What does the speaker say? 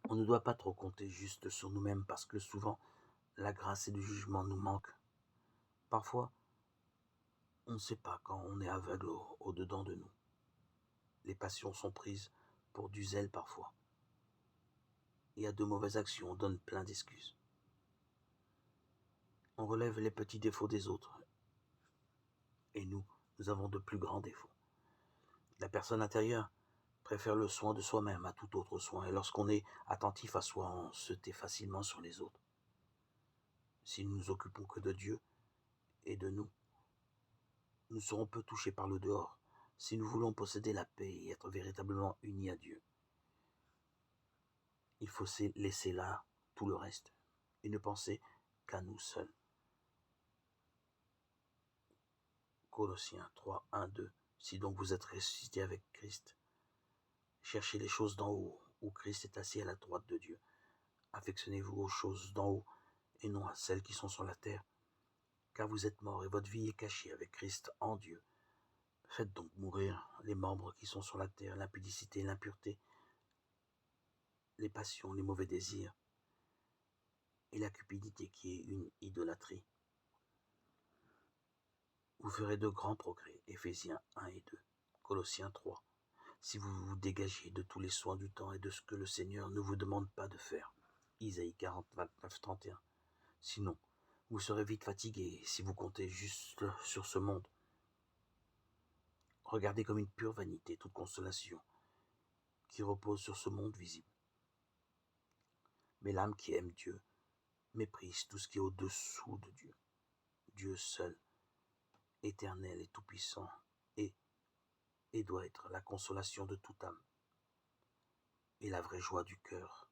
On ne doit pas trop compter juste sur nous-mêmes parce que souvent, la grâce et le jugement nous manquent. Parfois, on ne sait pas quand on est aveugle au-dedans de nous. Les passions sont prises pour du zèle parfois. Et à de mauvaises actions, on donne plein d'excuses. On relève les petits défauts des autres. Et nous avons de plus grands défauts. La personne intérieure préfère le soin de soi-même à tout autre soin. Et lorsqu'on est attentif à soi, on se tait facilement sur les autres. Si nous nous occupons que de Dieu et de nous, nous serons peu touchés par le dehors. Si nous voulons posséder la paix et être véritablement unis à Dieu, il faut laisser là tout le reste et ne penser qu'à nous seuls. Colossiens 3, 1, 2. Si donc vous êtes ressuscités avec Christ, cherchez les choses d'en haut, où Christ est assis à la droite de Dieu. Affectionnez-vous aux choses d'en haut et non à celles qui sont sur la terre, car vous êtes morts et votre vie est cachée avec Christ en Dieu. Faites donc mourir les membres qui sont sur la terre, l'impudicité, l'impureté, les passions, les mauvais désirs et la cupidité qui est une idolâtrie. Vous ferez de grands progrès. Éphésiens 1 et 2. Colossiens 3. Si vous vous dégagez de tous les soins du temps et de ce que le Seigneur ne vous demande pas de faire. Isaïe 40, 29, 31. Sinon, vous serez vite fatigué si vous comptez juste sur ce monde. Regardez comme une pure vanité toute consolation qui repose sur ce monde visible. Mais l'âme qui aime Dieu méprise tout ce qui est au-dessous de Dieu. Dieu seul, éternel et tout-puissant, est et doit être la consolation de toute âme et la vraie joie du cœur.